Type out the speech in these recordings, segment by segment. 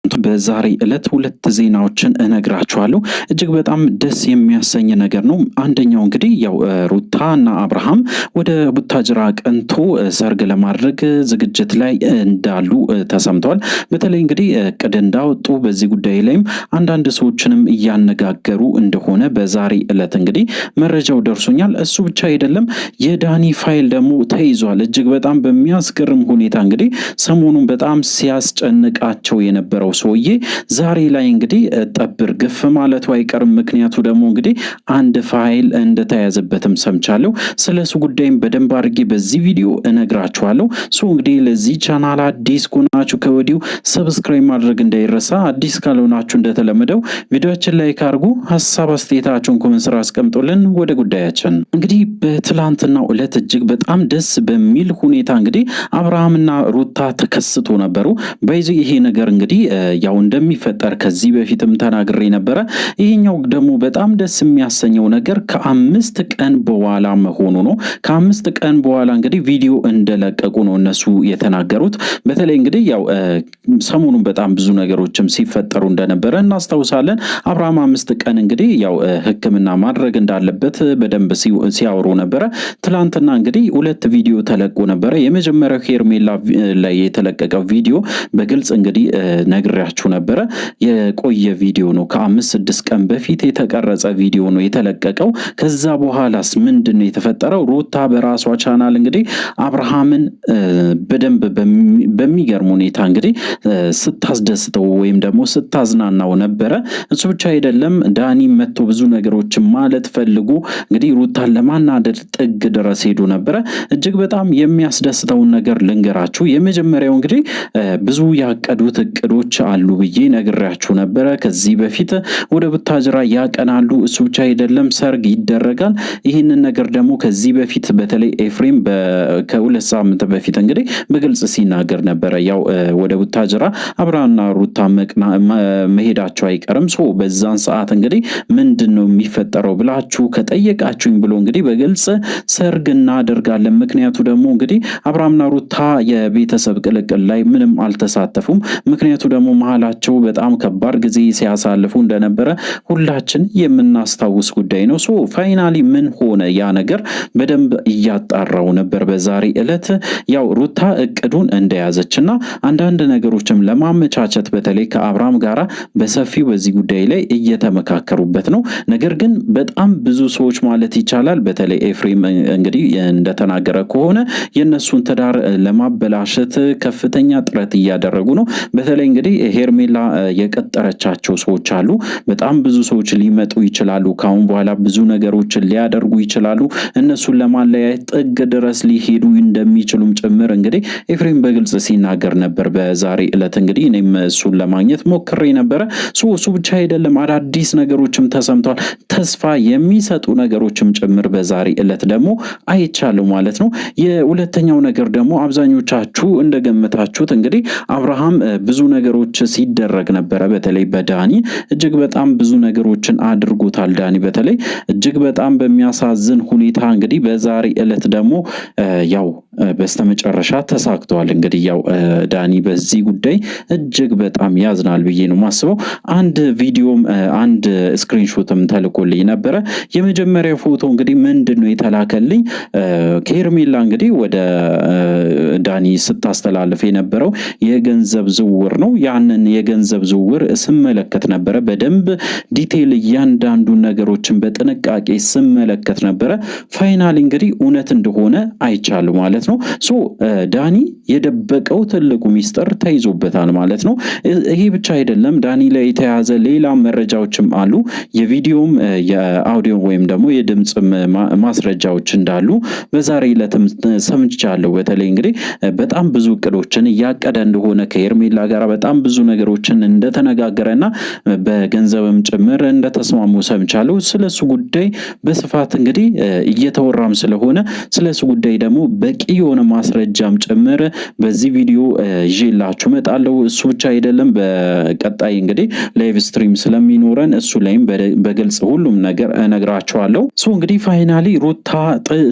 በዛሬ ዕለት ሁለት ዜናዎችን እነግራችኋለሁ። እጅግ በጣም ደስ የሚያሰኝ ነገር ነው። አንደኛው እንግዲህ ያው ሩታና አብርሃም ወደ ቡታጅራ ቀንቶ ሰርግ ለማድረግ ዝግጅት ላይ እንዳሉ ተሰምቷል። በተለይ እንግዲህ እቅድ እንዳወጡ በዚህ ጉዳይ ላይም አንዳንድ ሰዎችንም እያነጋገሩ እንደሆነ በዛሬ ዕለት እንግዲህ መረጃው ደርሶኛል። እሱ ብቻ አይደለም፣ የዳኒ ፋይል ደግሞ ተይዟል። እጅግ በጣም በሚያስገርም ሁኔታ እንግዲህ ሰሞኑን በጣም ሲያስጨንቃቸው የነበረው ሰውዬ ዛሬ ላይ እንግዲህ ጠብር ግፍ ማለቱ አይቀርም። ምክንያቱ ደግሞ እንግዲህ አንድ ፋይል እንደተያዘበትም ሰምቻለሁ። ስለሱ ጉዳይም በደንብ አድርጌ በዚህ ቪዲዮ እነግራችኋለሁ። እንግዲህ ለዚህ ቻናል አዲስ ከሆናችሁ ከወዲሁ ሰብስክራይብ ማድረግ እንዳይረሳ። አዲስ ካልሆናችሁ እንደተለመደው ቪዲዮችን ላይክ አድርጉ፣ ሀሳብ አስተያየታችሁን ኮሜንት ስራ አስቀምጡልን። ወደ ጉዳያችን እንግዲህ በትላንትናው ዕለት እጅግ በጣም ደስ በሚል ሁኔታ እንግዲህ አብርሃምና ሩታ ተከስቶ ነበሩ። በዚህ ይሄ ነገር እንግዲህ ያው እንደሚፈጠር ከዚህ በፊትም ተናግሬ ነበረ። ይሄኛው ደግሞ በጣም ደስ የሚያሰኘው ነገር ከ5 ቀን በኋላ መሆኑ ነው። ከ5 ቀን በኋላ እንግዲህ ቪዲዮ እንደለቀቁ ነው እነሱ የተናገሩት። በተለይ እንግዲህ ያው ሰሞኑን በጣም ብዙ ነገሮችም ሲፈጠሩ እንደነበረ እናስታውሳለን። አብርሃም 5 ቀን እንግዲህ ያው ሕክምና ማድረግ እንዳለበት በደንብ ሲያወሩ ነበረ። ትላንትና እንግዲህ 2 ቪዲዮ ተለቆ ነበረ። የመጀመሪያው ሄርሜላ ላይ የተለቀቀው ቪዲዮ በግልጽ እንግዲህ ነግሬያችሁ ነበረ። የቆየ ቪዲዮ ነው። ከ5-6 ቀን በፊት የተቀረጸ ቪዲዮ ነው የተለቀቀው። ከዛ በኋላስ ምንድነው የተፈጠረው? ሩታ በራሷ ቻናል እንግዲህ አብርሃምን በደንብ በሚገርም ሁኔታ እንግዲህ ስታስደስተው ወይም ደግሞ ስታዝናናው ነበረ። እሱ ብቻ አይደለም፣ ዳኒ መጥቶ ብዙ ነገሮችን ማለት ፈልጎ እንግዲህ ሩታን ለማናደድ ጥግ ድረስ ሄዶ ነበረ። እጅግ በጣም የሚያስደስተውን ነገር ልንገራችሁ። የመጀመሪያው እንግዲህ ብዙ ያቀዱት እቅዶች አሉ ብዬ ነግሬያችሁ ነበረ። ከዚህ በፊት ወደ ቡታጅራ ያቀናሉ። እሱ ብቻ አይደለም፣ ሰርግ ይደረጋል። ይህንን ነገር ደግሞ ከዚህ በፊት በተለይ ኤፍሬም ከ2 ሳምንት በፊት እንግዲህ በግልጽ ሲናገር ነበረ። ያው ወደ ቡታጅራ አብርሃምና ሩታ መሄዳቸው አይቀርም። በዛን ሰዓት እንግዲህ ምንድነው የሚፈጠረው ብላችሁ ከጠየቃችሁኝ ብሎ እንግዲህ በግልጽ ሰርግ እናደርጋለን። ምክንያቱ ደግሞ እንግዲህ አብርሃምና ሩታ የቤተሰብ ቅልቅል ላይ ምንም አልተሳተፉም። ምክንያቱ ደግሞ መሀላቸው በጣም ከባድ ጊዜ ሲያሳልፉ እንደነበረ ሁላችን የምናስታውስ ጉዳይ ነው። ፋይናሊ ምን ሆነ? ያ ነገር በደንብ እያጣራው ነበር። በዛሬ ዕለት ያው ሩታ እቅዱን እንደያዘችና አንዳንድ ነገሮችም ለማመቻቸት በተለይ ከአብርሃም ጋራ በሰፊው በዚህ ጉዳይ ላይ እየተመካከሩበት ነው። ነገር ግን በጣም ብዙ ሰዎች ማለት ይቻላል በተለይ ኤፍሬም እንግዲህ እንደተናገረ ከሆነ የነሱን ትዳር ለማበላሸት ከፍተኛ ጥረት እያደረጉ ነው። በተለይ እንግዲህ ሄርሜላ የቀጠረቻቸው ሰዎች አሉ። በጣም ብዙ ሰዎች ሊመጡ ይችላሉ። ካሁን በኋላ ብዙ ነገሮችን ሊያደርጉ ይችላሉ። እነሱን ለማለያየት ጥግ ድረስ ሊሄዱ እንደሚችሉም ጭምር እንግዲህ ኤፍሬም በግልጽ ሲናገር ነበር። በዛሬ ዕለት እንግዲህ እኔም እሱን ለማግኘት ሞክሬ ነበረ። እሱ ብቻ አይደለም፣ አዳዲስ ነገሮችም ተሰምተዋል። ተስፋ የሚሰጡ ነገሮችም ጭምር በዛሬ ዕለት ደግሞ አይቻለሁ ማለት ነው። የሁለተኛው ነገር ደግሞ አብዛኞቻችሁ እንደገመታችሁት እንግዲህ አብርሃም ብዙ ነገሮች ሲደረግ ነበረ። በተለይ በዳኒ እጅግ በጣም ብዙ ነገሮችን አድርጎታል። ዳኒ በተለይ እጅግ በጣም በሚያሳዝን ሁኔታ እንግዲህ በዛሬ ዕለት ደግሞ ያው በስተመጨረሻ ተሳክቷል። እንግዲህ ያው ዳኒ በዚህ ጉዳይ እጅግ በጣም ያዝናል ብዬ ነው ማስበው። አንድ ቪዲዮም አንድ ስክሪንሾትም ተልኮልኝ ነበረ። የመጀመሪያው ፎቶ እንግዲህ ምንድነው የተላከልኝ? ከሄርሜላ እንግዲህ ወደ ዳኒ ስታስተላልፍ የነበረው የገንዘብ ዝውውር ነው። ያንን የገንዘብ ዝውውር ስመለከት ነበረ። በደንብ ዲቴል እያንዳንዱ ነገሮችን በጥንቃቄ ስመለከት ነበረ። ፋይናሊ እንግዲህ እውነት እንደሆነ አይቻልም ማለት ነው። ዳኒ የደበቀው ትልቁ ሚስጥር ተይዞበታል ማለት ነው። ይሄ ብቻ አይደለም፣ ዳኒ ላይ የተያዘ ሌላ መረጃዎችም አሉ። የቪዲዮም የአውዲዮ ወይም ደግሞ የድምጽ ማስረጃዎች እንዳሉ በዛሬ ዕለትም ሰምቻለሁ። በተለይ እንግዲህ በጣም ብዙ እቅዶችን እያቀደ እንደሆነ ከሄርሜላ ጋር በጣም ብዙ ነገሮችን እንደተነጋገረና በገንዘብም ጭምር እንደተስማሙ ሰምቻለሁ። ስለሱ ጉዳይ በስፋት እንግዲህ እየተወራም ስለሆነ ስለሱ ጉዳይ ደግሞ በቂ የሆነ ማስረጃም ጭምር በዚህ ቪዲዮ ይዤላችሁ እመጣለሁ። እሱ ብቻ አይደለም፣ በቀጣይ እንግዲህ ላይቭ ስትሪም ስለሚኖረን እሱ ላይም በግልጽ ሁሉም ነገር እነግራችኋለሁ። እንግዲህ ፋይናሊ ሩታ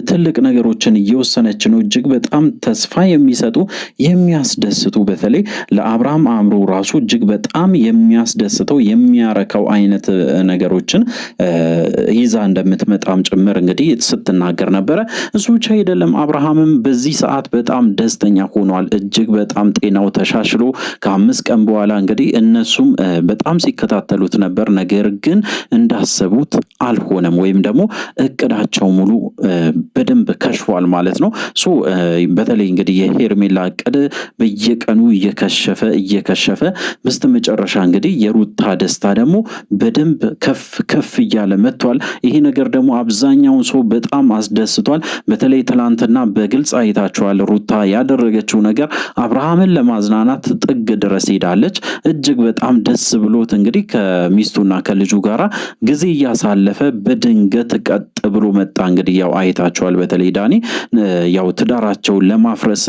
ትልቅ ነገሮችን እየወሰነች ነው። እጅግ በጣም ተስፋ የሚሰጡ የሚያስደስቱ በተለይ ለአብርሃም አእምሮ ራሱ እጅግ በጣም የሚያስደስተው የሚያረካው አይነት ነገሮችን ይዛ እንደምትመጣም ጭምር እንግዲህ ስትናገር ነበረ። እሱ ብቻ አይደለም፣ አብርሃምም በዚህ ሰዓት በጣም ደስተኛ ሆኗል። እጅግ በጣም ጤናው ተሻሽሎ ከ5 ቀን በኋላ እንግዲህ እነሱም በጣም ሲከታተሉት ነበር። ነገር ግን እንዳሰቡት አልሆነም፣ ወይም ደግሞ እቅዳቸው ሙሉ በደንብ ከሽፏል ማለት ነው። በተለይ እንግዲህ የሄርሜላ እቅድ በየቀኑ እየከሸፈ በስተመጨረሻ እንግዲህ የሩታ ደስታ ደግሞ በደንብ ከፍ እያለ መጥቷል። ይሄ ነገር ደግሞ አብዛኛውን ሰው በጣም አስደስቷል። በተለይ ትላንትና በግልጽ አይታችኋል። ሩታ ያደረገችው ነገር አብርሃምን ለማዝናናት ጥግ ድረስ ሄዳለች። እጅግ በጣም ደስ ብሎት እንግዲህ ከሚስቱና ከልጁ ጋራ ጊዜ እያሳለፈ በድንገት ቀጥ ብሎ መጣ። እንግዲህ ያው አይታችኋል። በተለይ ዳኒ ያው ትዳራቸውን ለማፍረስ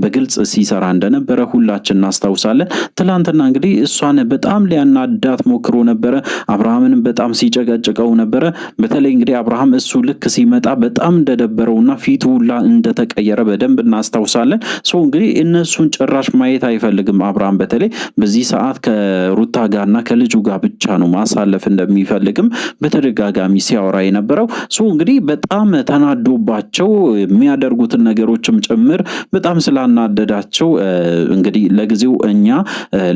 በግልጽ ሲሰራ እንደነበረ ሁላችን እናስታውሳለን። ትላንትና እንግዲህ እሷን በጣም ሊያናዳት ሞክሮ ነበረ። አብርሃምንም በጣም ሲጨቀጭቀው ነበረ። በተለይ እንግዲህ አብርሃም እሱ ልክ ሲመጣ በጣም እንደደበረውና ፊቱ ሁላ እንደተቀየረ በደንብ እናስታውሳለን። እንግዲህ እነሱን ጭራሽ ማየት አይፈልግም አብርሃም። በተለይ በዚህ ሰዓት ከሩታ ጋርና ከልጁ ጋር ብቻ ነው ማሳለፍ እንደሚፈልግም በተደጋጋሚ ሲያወራ የነበረው። እንግዲህ በጣም ተናዶባቸው የሚያደርጉትን ነገሮችም ጭምር በጣም ስላናደዳቸው እንግዲህ ለጊዜው እኛ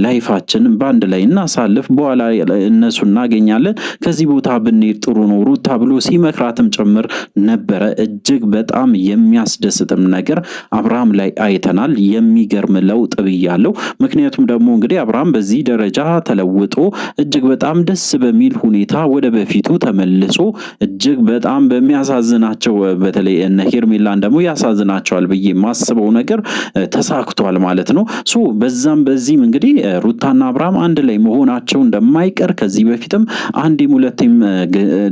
ላይፋችን በአንድ ላይ እናሳልፍ፣ በኋላ እነሱ እናገኛለን፣ ከዚህ ቦታ ብንሄድ ጥሩ ነው ሩታ ብሎ ሲመክራትም ጭምር ነበረ። እጅግ በጣም የሚያስደስትም ነገር አብርሃም ላይ አይተናል። የሚገርም ለውጥ ብያለው። ምክንያቱም ደግሞ እንግዲህ አብርሃም በዚህ ደረጃ ተለውጦ እጅግ በጣም ደስ በሚል ሁኔታ ወደ በፊቱ ተመልሶ እጅግ በጣም በሚያሳዝናቸው በተለይ እነ ሄርሜላን ደግሞ ያሳዝናቸዋል ብዬ የማስበው ነገር ተሳክቷል ማለት ነው። በዚህም እንግዲህ ሩታና አብርሃም አንድ ላይ መሆናቸው እንደማይቀር ከዚህ በፊትም አንዴም ሁለቴም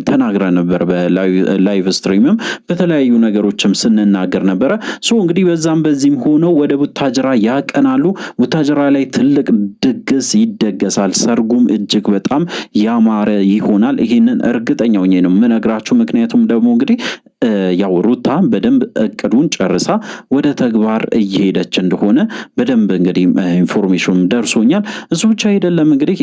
ተናግረን ነበር። በላይቭ ስትሪምም በተለያዩ ነገሮችም ስንናገር ነበረ። እንግዲህ በዚህም ሆነው ወደ ቡታጅራ ያቀናሉ። ቡታጅራ ላይ ትልቅ ድግስ ይደገሳል። ሰርጉም እጅግ በጣም ያማረ ይሆናል። ይህንን እርግጠኛ ሆኜ ነው የምነግራችሁ። ምክንያቱም ደግሞ እንግዲህ ያው ሩታ በደንብ እቅዱን ጨርሳ ወደ ተግባር እየሄደች እንደሆነ በደንብ እንግዲህ ኢንፎርሜሽን ደርሶኛል። እሱ ብቻ አይደለም እንግዲህ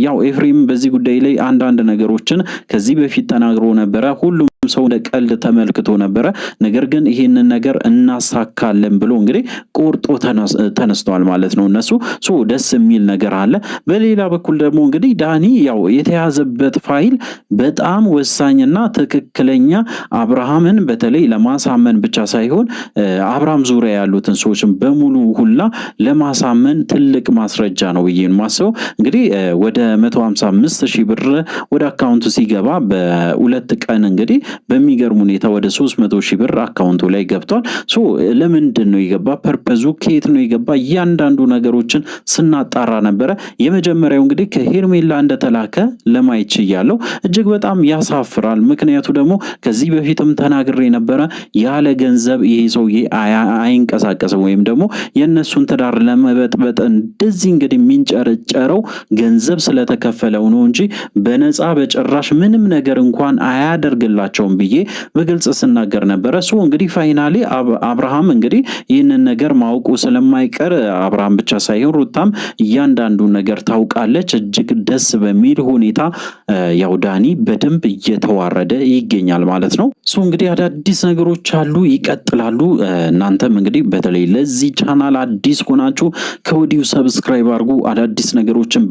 ያው ኤፍሬም በዚህ ጉዳይ ላይ አንዳንድ ነገሮችን ከዚህ በፊት ተናግሮ ነበረ። ሁሉም ሰው እንደ ቀልድ ተመልክቶ ነበረ። ነገር ግን ይሄንን ነገር እናሳካለን ብሎ እንግዲህ ቆርጦ ተነስተዋል ማለት ነው እነሱ። ደስ የሚል ነገር አለ። በሌላ በኩል ደግሞ እንግዲህ ዳኒ ያው የተያዘበት ፋይል በጣም ወሳኝና ትክክለኛ አብርሃምን በተለይ ለማሳመን ብቻ ሳይሆን አብርሃም ዙሪያ ያሉትን ሰዎችን በሙሉ ሁላ ለማሳመን ትልቅ ማስረጃ ነው ብዬ የማስበው። እንግዲህ ወደ 155,000 ብር ወደ አካውንቱ ሲገባ በሁለት ቀን እንግዲህ በሚገርም ሁኔታ ወደ 300,000 ብር አካውንቱ ላይ ገብቷል። ለምንድን ነው የገባ? ፐርፐዙ ከየት ነው የገባ? እያንዳንዱ ነገሮችን ስናጣራ ነበረ። የመጀመሪያው እንግዲህ ከሄርሜላ እንደተላከ ለማየት ችያለሁ። እጅግ በጣም ያሳፍራል። ምክንያቱ ደግሞ ከዚህ በፊትም ተናግሬ ነበረ። ያለ ገንዘብ ይሄ ሰውዬ አይንቀሳቀስም፣ ወይም ደግሞ የእነሱን ትዳር ለመበጥበጥ እንደዚህ እንግዲህ የሚንጨረጨረው ገንዘብ ስለተከፈለው ነው እንጂ በነፃ በጭራሽ ምንም ነገር እንኳን አያደርግላቸውም ብዬ በግልጽ ስናገር ነበረ። እንግዲህ ፋይናሊ አብርሃም እንግዲህ ይህንን ነገር ማወቁ ስለማይቀር አብርሃም ብቻ ሳይሆን ሩታም እያንዳንዱ ነገር ታውቃለች። እጅግ ደስ በሚል ሁኔታ ያው ዳኒ በደንብ እየተዋረደ ይገኛል ማለት ነው። እንግዲህ አዳዲስ ነገሮች አሉ፣ ይቀጥላሉ። እናንተም እንግዲህ በተለይ ለዚህ ቻናል አዲስ ሆናችሁ ከወዲሁ ሰብስክራይብ አድርጉ። አዳዲስ ነገሮችን